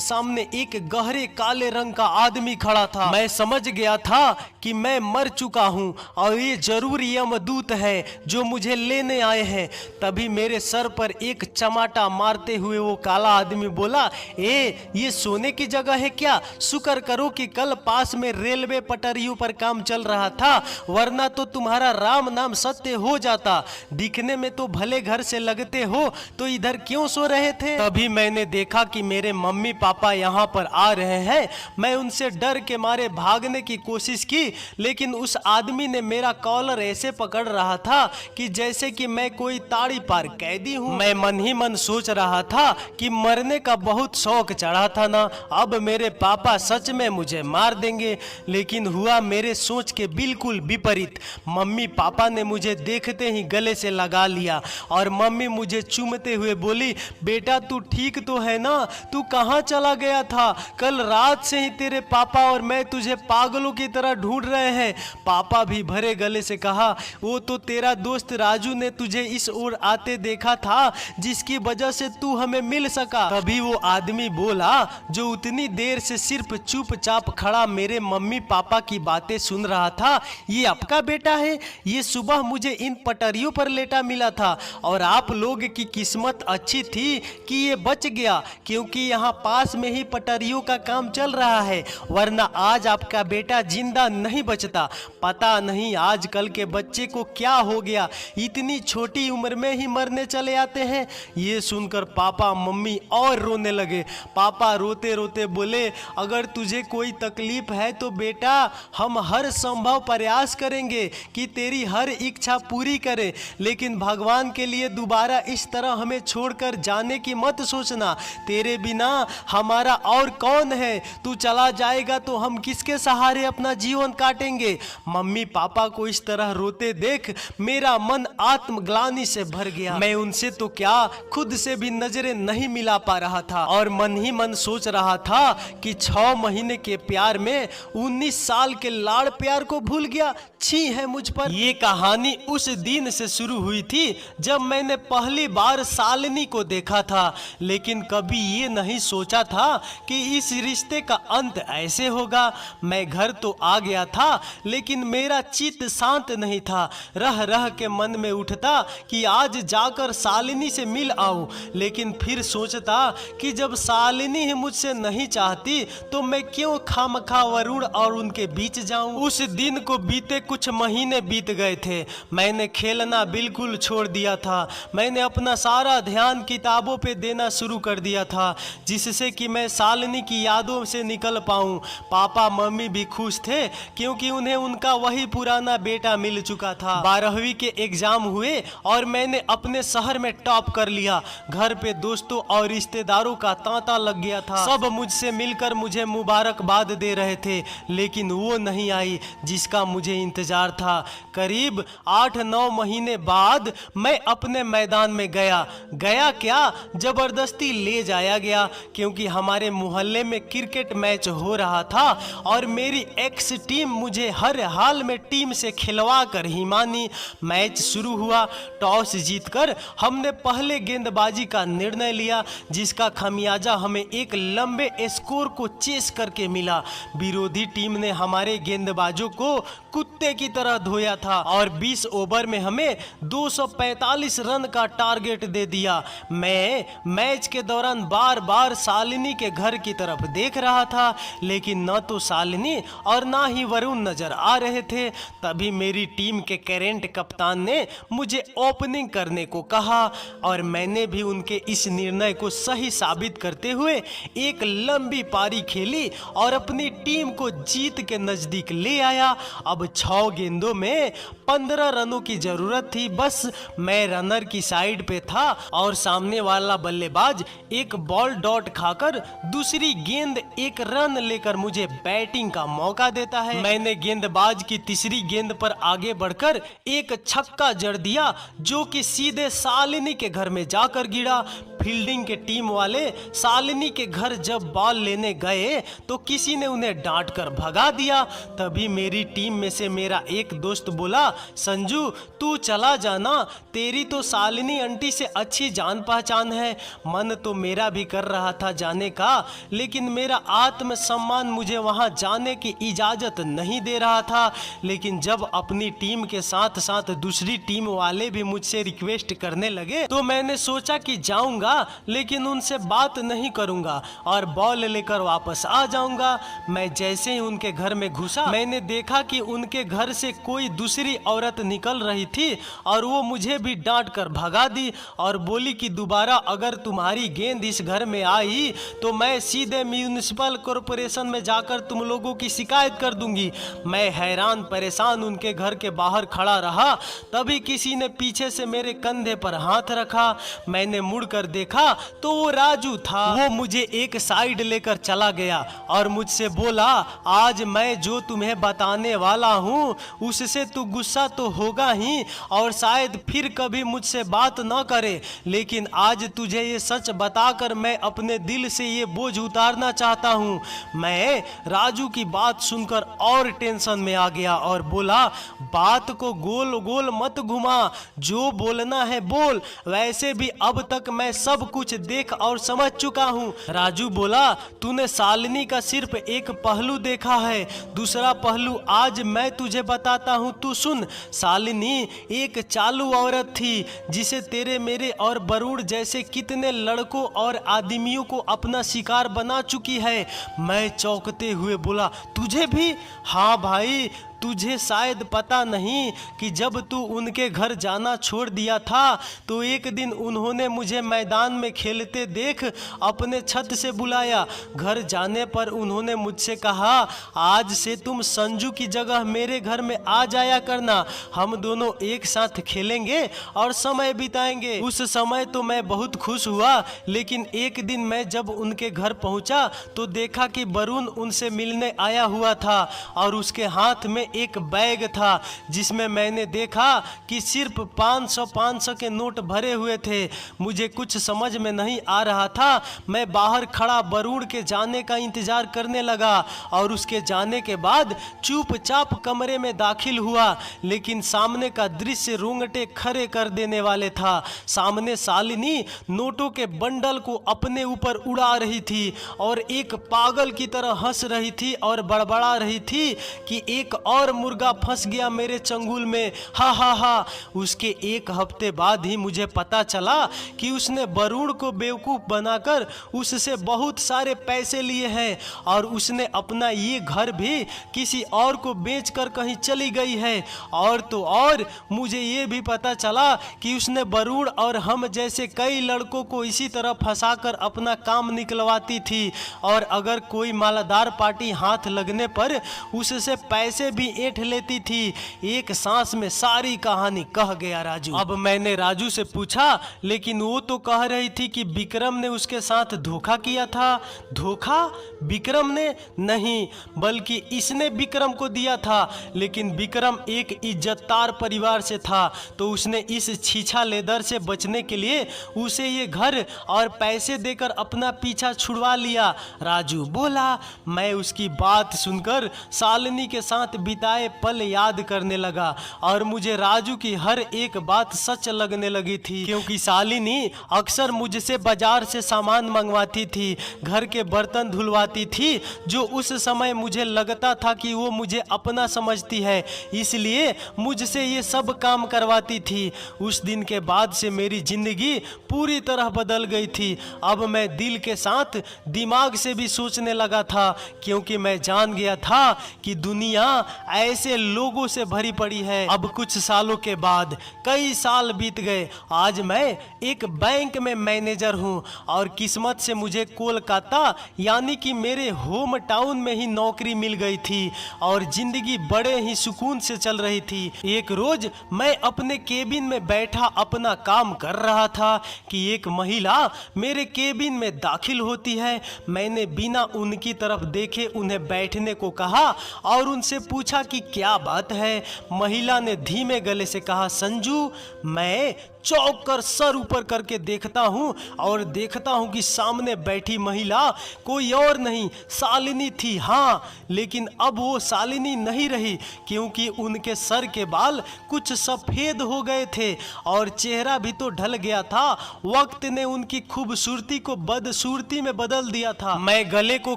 सामने एक गहरे काले रंग का आदमी खड़ा था। मैं समझ गया था कि मैं मर चुका हूं और ये जरूर यमदूत है जो मुझे लेने आए हैं। तभी मेरे सर पर एक चमाटा मारते हुए वो काला आदमी बोला, ये सोने की जगह है क्या? शुक्र करो कि कल पास में रेलवे पटरियों पर काम चल रहा था, वरना तो तुम्हारा राम नाम सत्य हो जाता। दिखने में तो भले घर से लगते हो, तो इधर क्यों सो रहे थे? तभी मैंने देखा कि मेरे मम्मी पापा यहाँ पर आ रहे हैं। मैं उनसे डर के मारे भागने की कोशिश की, लेकिन उस आदमी ने मेरा कॉलर ऐसे पकड़ रहा था कि जैसे कि मैं कोई ताड़ी पार कैदी हूँ। मैं मन ही मन सोच रहा था कि मरने का बहुत शौक चढ़ा था ना, अब मेरे पापा सच में मुझे मार देंगे। लेकिन हुआ मेरे सोच के बिल्कुल विपरीत। मम्मी पापा ने मुझे देखते ही गले से लगा लिया और मम्मी मुझे चूमते हुए बोली, बेटा तू ठीक तो है ना? तू कहाँ चला गया था? कल रात से ही तेरे पापा और मैं तुझे पागलों की तरह ढूंढ रहे हैं। पापा भी भरे गले से कहा, वो तो तेरा दोस्त राजू ने तुझे इस ओर आते देखा था, जिसकी वजह से तू हमें मिल सका। तभी वो आदमी बोला जो उतनी देर से सिर्फ चुपचाप खड़ा मेरे मम्मी पापा की बातें सुन रहा था, ये आपका बेटा है? ये सुबह मुझे इन पटरियों पर लेटा मिला था और आप लोग की किस्मत अच्छी थी कि ये बच गया, क्योंकि यहाँ पास में ही पटरियों का काम चल रहा है, वरना आज आपका बेटा जिंदा नहीं बचता। पता नहीं आजकल के बच्चे को क्या हो गया, इतनी छोटी उम्र में ही मरने चले आते हैं। ये सुनकर पापा मम्मी और रोने लगे। पापा रोते रोते बोले, अगर तुझे कोई तकलीफ है तो बेटा हम हर संभव प्रयास करेंगे कि तेरी हर इच्छा पूरी करें, लेकिन भगवान के लिए दोबारा इस तरह हमें छोड़कर जाने की मत सोचना। तेरे बिना हमारा और कौन है? तू चला जाएगा तो हम किसके सहारे अपना जीवन काटेंगे? मम्मी पापा को इस तरह रोते देख मेरा मन आत्मग्लानि से भर गया। मैं उनसे तो क्या खुद से भी नजरें नहीं मिला पा रहा था और मन ही मन सोच रहा था कि 6 महीने के प्यार में 19 साल के लाड़ प्यार को भूल गया। छी है मुझ पर। ये कहानी उस दिन से शुरू हुई थी जब मैंने पहली बार शालिनी को देखा था, लेकिन कभी ये नहीं सोचा था कि इस रिश्ते का अंत ऐसे होगा। मैं घर तो आ गया था, लेकिन मेरा चित्त शांत नहीं था। रह रह के मन में उठता कि आज जाकर शालिनी से मिल आऊं, लेकिन फिर सोचता कि जब शालिनी ही मुझसे नहीं चाहती तो मैं क्यों खामखा वरुण और उनके बीच जाऊं। उस दिन को बीते कुछ महीने बीत गए थे। मैंने खेलना बिल्कुल छोड़ दिया था। मैंने अपना सारा ध्यान किताबों पे देना शुरू कर दिया था, जिससे कि मैं शालिनी की यादों से निकल पाऊं। पापा मम्मी भी खुश थे, क्योंकि उन्हें उनका वही पुराना बेटा मिल चुका था। 12वीं के एग्जाम हुए और मैंने अपने शहर में टॉप कर लिया। घर पे दोस्तों और रिश्तेदारों का तांता लग गया था। सब मुझसे मिलकर मुझे मुबारकबाद दे रहे थे, लेकिन वो नहीं आई जिसका मुझे इंतजार था। करीब 8-9 महीने बाद मैं अपने मैदान में गया क्या, जबरदस्ती ले जाया गया, क्योंकि हमारे मोहल्ले में क्रिकेट मैच हो रहा था और मेरी एक्स टीम मुझे हर हाल में टीम से खिलवा कर ही मानी। मैच शुरू हुआ। टॉस जीतकर हमने पहले गेंदबाजी का निर्णय लिया, जिसका खमियाजा हमें एक लंबे स्कोर को चेस करके मिला। विरोधी टीम ने हमारे गेंदबाजों को कुत्ते की तरह धोया था और 20 ओवर में हमें 245 रन का टारगेट दे दिया। मैं मैच के दौरान बार बार शालिनी के घर की तरफ देख रहा था, लेकिन न तो शालिनी और ना ही वरुण नजर आ रहे थे। तभी मेरी टीम के करेंट कप्तान ने मुझे ओपनिंग करने को कहा और मैंने भी उनके इस निर्णय को सही साबित करते हुए एक लंबी पारी खेली और अपनी टीम को जीत के नजदीक ले आया। अब 6 गेंदों में 15 रनों की जरूरत थी। बस मैं रनर की साइड पे था और सामने वाला बल्लेबाज एक बॉल डॉट चौट खाकर दूसरी गेंद एक रन लेकर मुझे बैटिंग का मौका देता है। मैंने गेंदबाज की तीसरी गेंद पर आगे बढ़कर एक छक्का जड़ दिया जो कि सीधे शालिनी के घर में जाकर गिरा। फील्डिंग के टीम वाले शालिनी के घर जब बॉल लेने गए तो किसी ने उन्हें डांट कर भगा दिया। तभी मेरी टीम में से मेरा एक दोस्त बोला, संजू तू चला जाना, तेरी तो शालिनी आंटी से अच्छी जान पहचान है। मन तो मेरा भी कर रहा था जाने का, लेकिन मेरा आत्मसम्मान मुझे वहां जाने की इजाजत नहीं दे रहा था। लेकिन जब अपनी टीम के साथ साथ दूसरी टीम वाले भी मुझसे रिक्वेस्ट करने लगे तो मैंने सोचा कि जाऊंगा, लेकिन उनसे बात नहीं करूंगा और बॉल लेकर वापस आ जाऊंगा। मैं जैसे ही उनके घर में घुसा, मैंने देखा कि उनके घर से कोई दूसरी औरत निकल रही थी और वो मुझे भी डांट कर भगा दी और बोली कि दोबारा अगर तुम्हारी गेंद इस घर में आई तो मैं सीधे म्यूनिसिपल कॉर्पोरेशन में जाकर तुम लोगों की शिकायत कर दूंगी। मैं हैरान परेशान उनके घर के बाहर खड़ा रहा। तभी किसी ने पीछे से मेरे कंधे पर हाथ रखा। मैंने मुड़कर देखा तो वो राजू था। वो मुझे एक साइड लेकर चला गया और मुझसे बोला, आज मैं जो तुम्हें बताने वाला हूँ उससे तू गुस्सा तो होगा ही और शायद फिर कभी मुझसे बात न करे, लेकिन आज तुझे ये सच बताकर मैं अपने दिल से ये बोझ उतारना चाहता हूँ। मैं राजू की बात सुनकर और टेंशन में आ गया और बोला, बात को गोल गोल मत घुमा, जो बोलना है बोल, वैसे भी अब तक मैं सब कुछ देख और समझ चुका हूँ। राजू बोला, तूने शालिनी का सिर्फ एक पहलू देखा है, दूसरा पहलू आज मैं तुझे बताता हूँ, तू सुन। शालिनी एक चालू औरत थी जिसे तेरे मेरे और वरुण जैसे कितने लड़कों और आदमियों को अपना शिकार बना चुकी है। मैं चौंकते हुए बोला, तुझे भी? हाँ भाई, तुझे शायद पता नहीं कि जब तू उनके घर जाना छोड़ दिया था तो एक दिन उन्होंने मुझे मैदान में खेलते देख अपने छत से बुलाया। घर जाने पर उन्होंने मुझसे कहा, आज से तुम संजू की जगह मेरे घर में आ जाया करना, हम दोनों एक साथ खेलेंगे और समय बिताएंगे। उस समय तो मैं बहुत खुश हुआ, लेकिन एक दिन मैं जब उनके घर पहुंचा तो देखा कि वरुण उनसे मिलने आया हुआ था और उसके हाथ में एक बैग था जिसमें मैंने देखा कि सिर्फ 500 के नोट भरे हुए थे। मुझे कुछ समझ में नहीं आ रहा था। मैं बाहर खड़ा वरुण के जाने का इंतजार करने लगा और उसके जाने के बाद चुपचाप कमरे में दाखिल हुआ, लेकिन सामने का दृश्य रोंगटे खड़े कर देने वाले था। सामने शालिनी नोटों के बंडल को अपने ऊपर उड़ा रही थी और एक पागल की तरह हंस रही थी और बड़बड़ा रही थी कि एक और मुर्गा फंस गया मेरे चंगुल में, हा हा हा। उसके एक हफ्ते बाद ही मुझे पता चला कि उसने वरुण को बेवकूफ बनाकर उससे बहुत सारे पैसे लिए हैं और उसने अपना ये घर भी किसी और को बेचकर कहीं चली गई है। और तो और मुझे ये भी पता चला कि उसने वरुण और हम जैसे कई लड़कों को इसी तरह फंसाकर अपना काम निकलवाती थी और अगर कोई मालादार पार्टी हाथ लगने पर उससे पैसे भी ऐंठ लेती थी। एक सांस में सारी कहानी कह गया राजू। अब मैंने राजू से पूछा, लेकिन वो तो कह रही थी कि विक्रम ने उसके साथ धोखा किया था। धोखा? विक्रम ने नहीं, बल्कि इसने विक्रम को दिया था। लेकिन विक्रम एक इज्जतदार परिवार से था तो उसने इस छीछा लेदर से बचने के लिए उसे ये घर और पैसे देकर अपना पीछा छुड़वा लिया। राजू बोला। मैं उसकी बात सुनकर शालिनी के साथ बिताए पल याद करने लगा और मुझे राजू की हर एक बात सच लगने लगी थी, क्योंकि शालिनी अक्सर मुझसे बाजार से सामान मंगवाती थी, घर के बर्तन धुलवाती थी, जो उस समय मुझे लगता था कि वो मुझे अपना समझती है, इसलिए मुझसे ये सब काम करवाती थी। उस दिन के बाद से मेरी जिंदगी पूरी तरह बदल गई थी। अब मैं दिल के साथ दिमाग से भी सोचने लगा था, क्योंकि मैं जान गया था कि दुनिया ऐसे लोगों से भरी पड़ी है। अब कुछ सालों के बाद, कई साल बीत गए, आज मैं एक बैंक में मैनेजर हूँ और किस्मत से मुझे कोलकाता यानी कि मेरे होम टाउन में ही नौकरी मिल गई थी और जिंदगी बड़े ही सुकून से चल रही थी। एक रोज मैं अपने केबिन में बैठा अपना काम कर रहा था कि एक महिला मेरे केबिन में दाखिल होती है। मैंने बिना उनकी तरफ देखे उन्हें बैठने को कहा और उनसे पूछा कि क्या बात है। महिला ने धीमे गले से कहा, संजू, मैं चौंक कर सर ऊपर करके देखता हूँ और देखता हूँ कि सामने बैठी महिला कोई और नहीं, शालिनी थी। हाँ, लेकिन अब वो शालिनी नहीं रही क्योंकि उनके सर के बाल कुछ सफ़ेद हो गए थे और चेहरा भी तो ढल गया था। वक्त ने उनकी खूबसूरती को बदसूरती में बदल दिया था। मैं गले को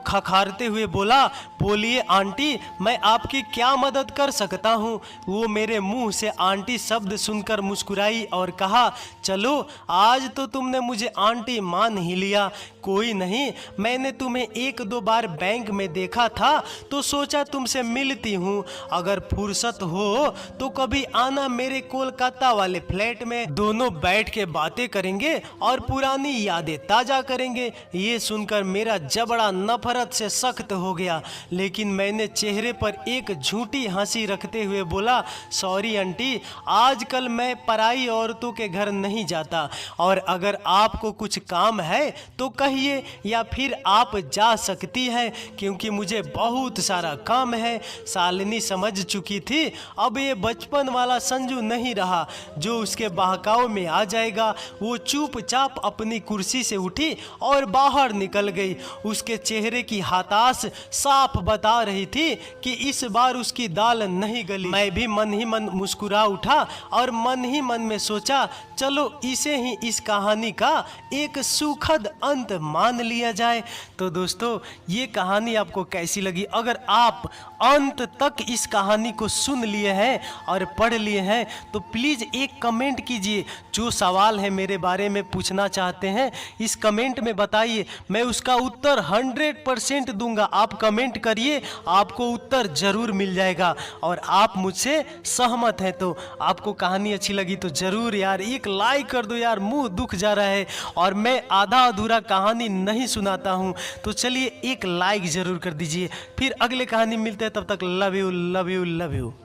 खखारते हुए बोला, बोलिए आंटी, मैं आपकी क्या मदद कर सकता हूँ। वो मेरे मुंह से आंटी शब्द सुनकर मुस्कुराई और कहा, चलो आज तो तुमने मुझे आंटी मान ही लिया। कोई नहीं, मैंने तुम्हें एक दो बार बैंक में देखा था तो सोचा तुमसे मिलती हूँ। अगर फुर्सत हो तो कभी आना मेरे कोलकाता वाले फ्लैट में, दोनों बैठ के बातें करेंगे और पुरानी यादें ताजा करेंगे। ये सुनकर मेरा जबड़ा नफरत से सख्त हो गया, लेकिन मैंने चेहरे पर एक झूठी हंसी रखते हुए बोला, सॉरी आंटी, आजकल मैं पराई औरतों के घर नहीं जाता और अगर आपको कुछ काम है तो कहिए या फिर आप जा सकती हैं क्योंकि मुझे बहुत सारा काम है। शालिनी समझ चुकी थी अब ये बचपन वाला संजू नहीं रहा जो उसके बहकाव में आ जाएगा। वो चुपचाप अपनी कुर्सी से उठी और बाहर निकल गई। उसके चेहरे की हताश साफ बता रही थी कि इस बार उसकी दाल नहीं गली। मैं भी मन ही मन मुस्कुरा उठा और मन ही मन में सोचा, चलो इसे ही इस कहानी का एक सुखद अंत मान लिया जाए। तो दोस्तों, ये कहानी आपको कैसी लगी? अगर आप अंत तक इस कहानी को सुन लिए हैं और पढ़ लिए हैं तो प्लीज़ एक कमेंट कीजिए। जो सवाल है मेरे बारे में पूछना चाहते हैं इस कमेंट में बताइए, मैं उसका उत्तर 100% दूंगा। आप कमेंट करिए, आपको उत्तर ज़रूर मिल जाएगा। और आप मुझसे सहमत हैं तो आपको कहानी अच्छी लगी तो ज़रूर यार एक लाइक कर दो यार, मुंह दुख जा रहा है और मैं आधा अधूरा कहानी नहीं सुनाता हूँ। तो चलिए एक लाइक ज़रूर कर दीजिए। फिर अगले कहानी मिलते हैं, तब तक love you love you love you.